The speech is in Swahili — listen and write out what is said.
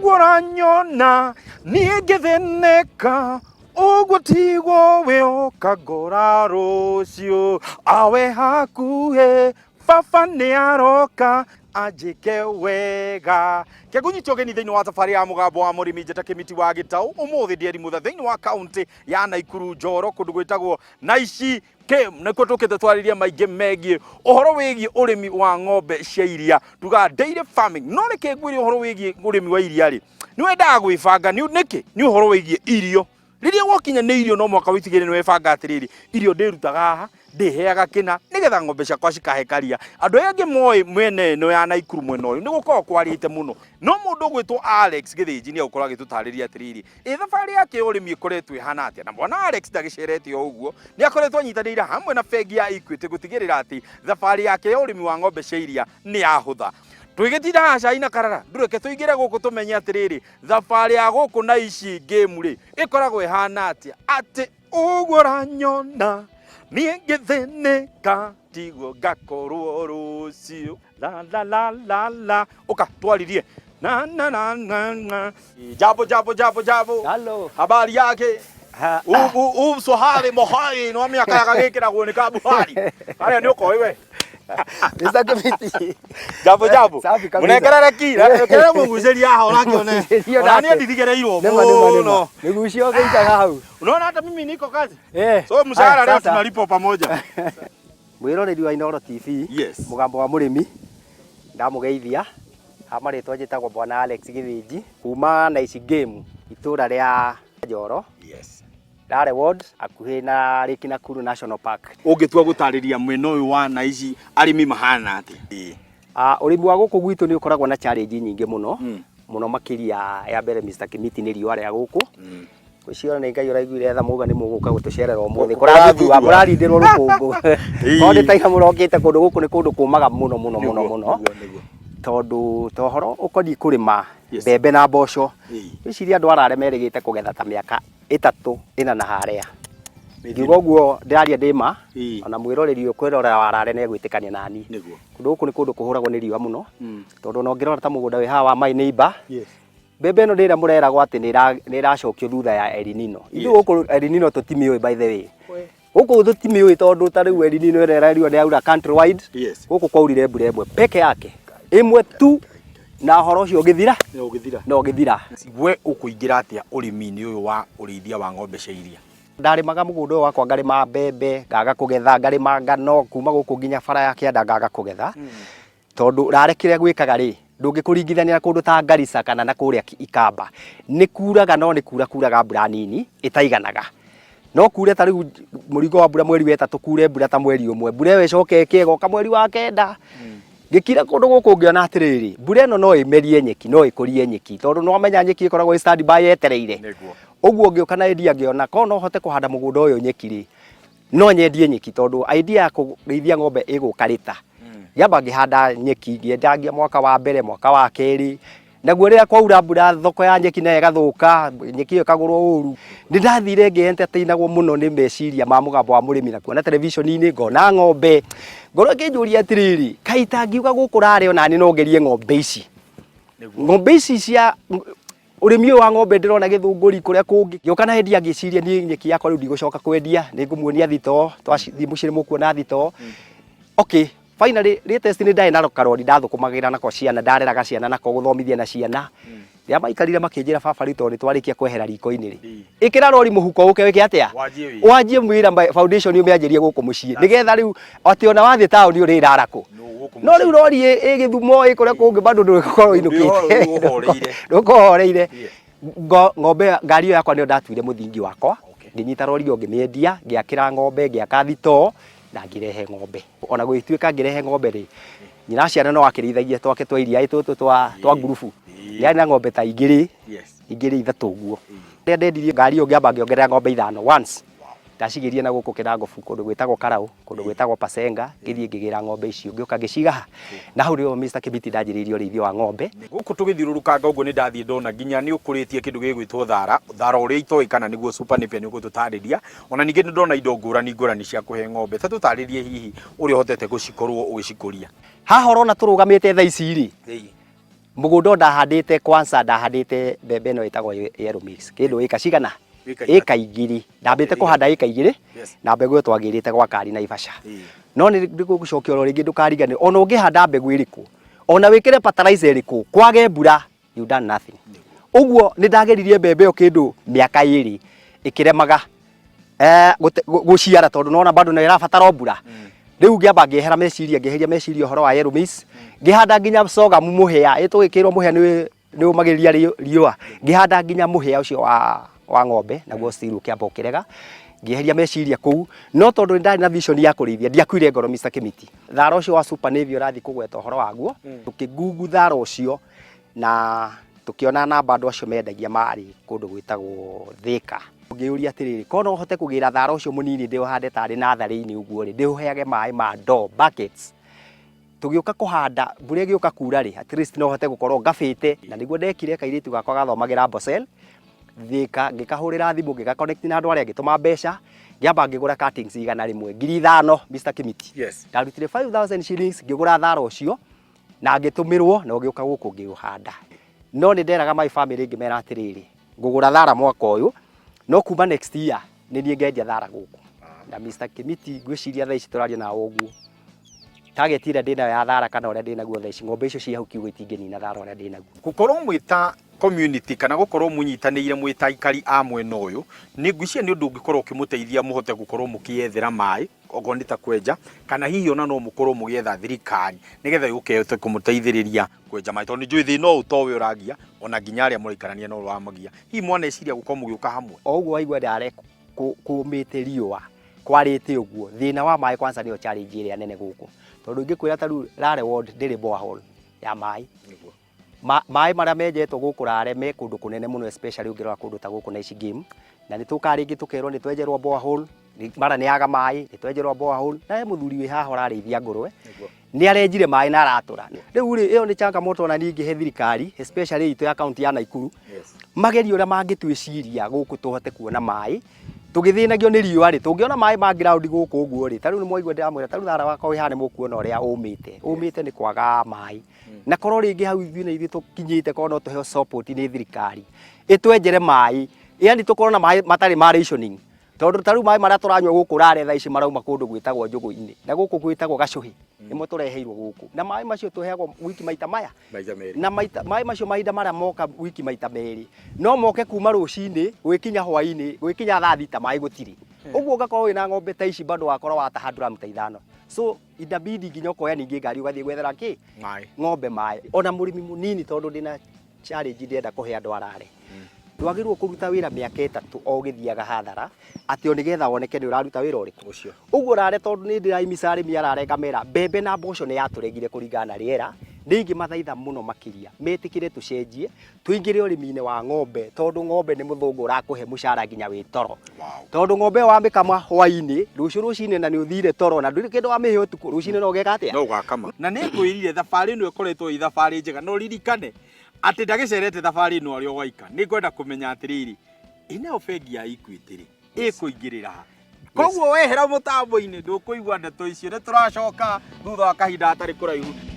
ugoranyona nigetheneka uguo tiguo wioka ngora rucio awe hakuhe baba nĩ aroka anjĩke wega kĩgunyitio geni thĩinĩ wa thabarĩ ya mũgambo wa mũrĩmi njata Kĩmiti wa Gĩtaũ ũmũthĩ ndĩeri mũtha thĩinĩ wa kaunti ya Naikuru Njoro kũndũ gwĩtagwo Naici Game nĩkuo tũkĩte twarĩria maingĩ megiĩ ũhoro wĩgiĩ ũrĩmi wa ng'ombe cia iria tuga dairy farming no nĩkĩ ngwĩre ũhoro wĩgiĩ ũrĩmi wa iria rĩ nĩ wendaga gwĩbanga nĩkĩ nĩ ũhoro wĩgiĩ irio rĩrĩa wokinya nĩ irio no mwaka wĩtigĩre nĩ webanga atĩrĩrĩ irio ndĩrutaga haha ndĩheaga kĩna nĩgetha ng'ombe ciakwa cikahe karia andũ aingĩ moĩ mwene ĩno ya Naikuru mwena ũyũ nĩgũkorwo kwarĩte mũno no mũndũ ũgwĩtwo Alex Gĩthĩnji nĩ agũkorwo agĩtũtarĩria atĩrĩrĩ thabarĩ yake ũrĩmi ĩkoretwo ĩhana atĩa na mwana Alex ndagĩcerete o ũguo nĩ akoretwo anyitanĩire hamwe na bengi ya Equity gũtigĩrĩra atĩ thabarĩ yake ya ũrĩmi wa ng'ombe cia iria nĩ yahũtha twĩgĩtinda haha cai na karara ndũreke tũingĩre gũkũ tũmenye atĩrĩrĩ thabarĩ ya gũkũ Naici Game rĩ ĩkoragwo ĩhana atĩa atĩ ũguo ũranyona niĩ ngĩthĩnĩka tiguo ngakorwo rũciũ la ũka twaririe na jambo Hello. habari yake Swahili mohai no miaka yakagĩkĩragwo nĩ kabuhari harĩa nĩ ũkoĩ we Mr. Kĩmiti. Jambo. Safi kabisa. Mũnekerere kira. Rekere mũgucĩria haha ũrakĩone. Ona niĩ ndithigĩrĩirwo mũno. Nĩgucio gĩikaga hau. Unaona hata mimi niko kazi. So mshahara leo tunalipo pamoja. Mwĩroreri wa Inooro TV. Yes. Mũgambo wa mũrĩmi. Ndamũgeithia. Hamarĩtwa njĩtagwo bwana Alex Gĩthĩnji. Kuma Naici Game. Itũra rĩa Njoro. Yes. Dare Ward akuhĩ na Lake Nakuru National Park. Ũngĩtua gũtarĩria mwena ũyũ wa Naici arĩmi mahana atĩ? Ũrĩmi wa gũkũ gwitũ nĩ ũkoragwo na challenge nyingĩ mũno. Mũno makĩria ya mbere Mr. Kĩmiti nĩ riũa rĩa gũkũ. Gwĩciria nĩ Ngai ũraiguire tha muga nĩ mũgũka gũtũcerera ũmũthĩ. Kũrathua mũrarindĩrwo rũkũngũ. Kondĩ taiha mũrokĩte kũndũ gũkũ nĩ kũndũ kũmaga mũno. Tondũ tohoro ũkoniĩ kũrĩma mbembe na mboco. Gwĩciria andũ araremerĩgĩte kũgetha ta mĩaka 3-4 na harĩa. Ngiuga ũguo ndĩraria ndĩma ona mwĩroreri ũkwĩrorera warare nĩ egwĩtĩkania nani. Kũndũ gũkũ nĩ kũndũ kũhũragwo nĩ riũa mũno. Tondũ no ngĩrora ta mũgũnda wĩ haha wa my neighbor. Mbembe ĩno ndĩrĩa mũreragwo atĩ nĩ ĩracokio thutha ya El Nino. Ithuĩ gũkũ El Nino tũtimĩũĩ by the way. Gũkũ tũtimĩũĩ tondũ ta rĩu El Nino ĩrĩa nĩ yaura country wide. Gũkũ kwaurire mbura ĩmwe peke yake. Ĩmwe tu na horo ũcio ũgĩthira no ũgĩthira. We ũkũingĩra atĩa ũrĩmi-inĩ ũyũ wa ũrĩithia wa ng'ombe cia iria? Ndarĩmaga mũgũnda ũyũ wakwa ngarĩma mbembe ngaga kũgetha ngarĩma ngano kuma gũkũ nginya bara ya Kĩanda ngaga kũgetha tondũ rarekire gwĩkaga rĩ ndũngĩkũringithania na kũndũ ta Garissa kana na kũrĩa Ikamba nĩ kuraga no nĩ kuraga mbura nini ĩtaiganaga no kure ta rĩu mũrigo wa mbura mweri wa 3 kure mbura ta mweri ũmwe mbura ĩyo ĩcoke ĩkĩgoka mweri wa 9 gĩkira kũndũ gũkũ ngĩona atĩrĩrĩ mbura ĩno no ĩmerie nyeki no ĩkũrie nyeki tondũ no menya nyeki ĩkoragwo stand by yetereire ũguo ngĩoka na idea ngĩona ko no hote kũhanda mũgũnda ũyũ nyeki rĩ no nyendie nyeki tondũ idea ya kũrĩithia ng'ombe ĩgũkarĩta yamba ngĩhanda nyeki ngĩendagia mwaka wa mbere mwaka wa kerĩ naguo rĩrĩa kwaura mbura thoko ya nyeki na ĩgathũka nyeki ĩkagũrwo ũru nĩ ndathire ngĩentertainagwo mũno nĩ meciria ma mũgambo wa mũrĩmi na kuona television-inĩ ngona ng'ombe ngoro ngĩnjũria atĩrĩrĩ kaita ngiuga gũkũ rarĩ ona nĩ no ngerie ng'ombe ici cia ũrĩmi ũyũ wa ng'ombe ndĩrona Gĩthũngũri kũrĩa kũngĩ ngĩoka na endia ngĩciria niĩ nyeki yakwa rĩu ndigũcoka kwendia nĩ ngũmuonia thitoo twathiĩ mũciĩ mũkuona thitoo okay finally latest nĩ ndaĩ na karori ndathũkũmagĩra nako ciana ndareraga ciana nako gũthomithia na ciana rĩa maikarire makĩnjĩra baba rito nĩ twarĩkia kwehera riko-inĩ rĩ ĩkĩra rori mũhuko ũke wĩke atĩa wanjie wĩra foundation ũmĩanjĩrie gũkũ mũciĩ nĩgetha rĩu atĩ ona wathiĩ taũni ũrĩrara kũ no rĩu rori ĩ Gĩthumo ĩ kũrĩa kũngĩ bado ndũgũkorwo inũkĩte ndũkũhoreire ng'ombe ngari ĩyo yakwa nĩyo ndatuire mũthingi wakwa ngĩnyita rori ĩyo ngĩmĩendia ngĩakĩra ng'ombe ngĩaka thitoo na ngĩrehe ng'ombe ona gwĩtuĩka ngĩrehe ng'ombe rĩ nyina ciana no akĩrĩithagia twake twa iria tũtũ twa ngurubu yarĩ na ng'ombe ta igĩrĩ ithatũ ũguo rĩrĩa ndendirie ngari ĩyo ngĩamba ngĩongerera ng'ombe 5 once ndacigirie na gũkũ Kĩnangobu kũndũ gwĩtagwo Karaũ kũndũ gwĩtagwo Pasenga ngĩthiĩ ngĩgĩra ng'ombe icio ngĩoka ngĩciga na hau rĩo Mr. Kĩmiti ndanjĩrĩirie ũrĩithia wa ng'ombe gũkũ tũgĩthiũrũrũkanga ũguo nĩ ndathiĩ ndona nginya nĩ ũkũrĩtie kĩndũ gĩgwĩtwo thara ũrĩa itoĩkana nĩguo Super Napier nĩ ũgũtũtarĩria ona ningĩ nĩ ndona indo ngũrani cia kũhe ng'ombe ta tũtarĩrie hihi ũrĩa ũhotete gũcikorwo ũgĩcikũria haha ũrona tũrũgamĩte thaa ici rĩ Mũgũnda ndahandĩte kwanza ndahandĩte mbembe no ĩtagwo yellow mix. Kĩndũ ĩka cigana? Ĩka igĩrĩ. Ndambĩte kũhanda ĩka igĩrĩ na mbegũ ĩyo twagĩrĩte gwa Kari Naivasha. No nĩ ngũgũcokia oro rĩngĩ ndũkarigane. Ona ũngĩhanda mbegũ ĩrĩkũ, ona wĩkĩre fertilizer ĩrĩkũ, kwage mbura, you done nothing. Ũguo nĩ ndageririe mbembe ĩyo kĩndũ mĩaka ĩrĩ ĩkĩremaga gũciara tondũ nona bado nĩ ĩrabatara mbura. Rĩu ngĩamba ngĩeheria meciria ũhoro wa yellow maize, ngĩhanda nginya sorghum mũhĩa, ĩtũgĩkĩrwo mũhĩa nĩ ũmagĩrĩria riũa, ngĩhanda nginya mũhĩa ũcio wa ng'ombe naguo still ũkĩamba ũkĩrega, ngĩeheria meciria kũu. No tondũ ndarĩ na vision ya kũrĩithia, ndiakuire ngoro Mr. Kimiti. Thara ũcio wa Super Navy ũrathiĩ kũgweta ũhoro waguo, tũkĩngungu thara ũcio na tũkĩona namba andũ acio mendagia marĩ kũndũ gwĩtagwo Thĩka. Ngĩũria atĩrĩrĩ, korwo no hote kũgĩra thara ũcio mũnini ndĩũhande tarĩ natharĩ-inĩ ũguo rĩ, ndĩũheage maĩ ma ndoo buckets. Tũgĩũka kũhanda, mbura ĩgĩũka kuura rĩ, at least no hote gũkorwo ngabĩte, na nĩguo ndekire kairĩtu gakwa gathomagĩra Ambosel Thĩka, ngĩkahũrĩra thimũ ngĩgaconnect na andũ arĩa ngĩtũma mbeca, ngĩamba ngĩgũra cuttings igana rĩmwe, ngiri ithano Mr. Kimiti. Ndarutire 5,000 shillings ngĩgũra thara ũcio na ngĩtũmĩrwo na ũgĩũka gũkũ ngĩũhanda. No nĩ nderaga my family ngĩmera atĩrĩrĩ, ngũgũra thara mwaka ũyũ, no kuma next year nĩ niĩ ngendia thara gũkũ. Na Mr. Kimiti ngwĩciria thaa ici tũraria na ũguo, target ĩrĩa ndĩnayo ya thara kana ũrĩa ndĩnaguo thaa ici, ng'ombe icio ciĩ hau kiugo itingĩnina thara ũrĩa ndĩnaguo. Gũkorwo mwĩta community kana gũkorwo mũnyitanĩire mwĩta aikari a mwena ũyũ, nĩ ngwĩciria nĩ ũndũ ũngĩkorwo ũkĩmũteithia mũhote gũkorwo mũkĩethera maĩ, okorwo nĩ ta kwenja, kana hihi ona no mũkorwo mũgĩetha thirikari nĩgetha yũke kũmũteithĩrĩria kwenja maĩ, tondũ nĩ njũĩ thĩ no ũtowe ũragia, ona nginya arĩa mũraikarania no ũramagia. Hihi mwaneciria gũkorwo mũgĩũka hamwe? O ũguo waigua ndare kũmĩte riũa, kwarĩte ũguo, thĩna wa maĩ kwanza nĩyo challenge ĩrĩa nene gũkũ. Tondũ ingĩkwĩra ta rĩu Rare Ward ndĩrĩ borehole ya maĩ. Maĩ marĩa menjetwo gũkũ Rare me kũndũ kũnene mũno, especially ũngĩrora kũndũ ta gũkũ Nice Game, na nĩ tũkarĩngĩ tũkerwo nĩ twenjerwo borehole, mara nĩ yaga maĩ, nĩ twenjerwo borehole, na he mũthuri wĩ haha ũrarĩithia ngũrwe, nĩ arenjire maĩ na aratũra. Rĩu rĩ, ĩyo nĩ changamoto ona ningĩ he thirikari, especially itũ ya kaunti ya Nakuru, magerie ũrĩa mangĩtwĩciria gũkũ tũhote kuona maĩ, tũgĩthĩnagio nĩ riũa rĩ, tũngĩona maĩ ma ground gũkũ ũguo rĩ, ta rĩu nĩ mwaigua ndĩramwĩra, ta rĩu thara wakwa wĩ haha nĩ mũkuona ũrĩa ũmĩte nĩ kwaga maĩ. Na korwo rĩngĩ hau ithuĩ tũkinyĩte korwo no tũheo support nĩ thirikari, ĩtwenjere maĩ, yani tũkorwo na maĩ matarĩ ma rationing. Tondũ ta rĩu maĩ marĩa tũranyua gũkũ Rare thaa ici marauma kũndũ gwĩtagwo Njũgũ-inĩ, na gũkũ gwĩtagwo Gacũhĩ, nĩmo tũreheirwo gũkũ. Na maĩ macio tũheagwo wiki maita maya, na maĩ macio mahinda marĩa moka wiki maita merĩ, no moke kuma rũcinĩ gwĩkinya hwainĩ, gwĩkinya thaa thita maĩ gũtirĩ. Ũguo ũgakorwo wĩna ng'ombe ta ici bado wakorwo wataha drum ta ithano. So inabidi nginya ũkoya ningĩ ngari ũgathiĩ gwethera kĩ? Ng'ombe maĩ. Ona mũrĩmi mũnini tondũ ndĩna challenge ndĩrenda kũhe andũ a Rare. Ndwagĩrĩirwo kũruta wĩra mĩaka 3 o ũgĩthiaga hathara atĩ o nĩgetha woneke nĩ ũraruta wĩra ũrĩkũ ũcio. Ũguo Rare tondũ nĩ ndĩraimica arĩmi a Rare ngamera mbembe na mboco nĩ yatũregire kũringana na rĩera, nĩ ingĩmathaitha mũno makĩria metĩkĩre tũcenjie tũingĩre ũrĩmi-inĩ wa ng'ombe, tondũ ng'ombe nĩ mũthũngũ ũrakũhe mũcara nginya wĩ toro. Tondũ ng'ombe ĩyo wamĩkama hwainĩ, rũciũ na nĩ ũthire toro na ndũrĩ kĩndũ wamĩhe ũtukũ, rũcinĩ no ũgeka atĩa? No ũgakama. Na nĩ ngwĩrire thabarĩ ĩno ĩkoretwo ĩ thabarĩ njega, no ririkane atĩ ndagĩcerete thabarĩ ĩno arĩ o waika. Nĩ ngwenda kũmenya atĩrĩrĩ, ĩno bengi ya Equity rĩ, ĩkũingĩrĩra ha? Koguo wehera mũtambo-inĩ ndũkũigua ndeto icio, nĩ tũracoka thutha wa kahinda gatarĩ kũraihu.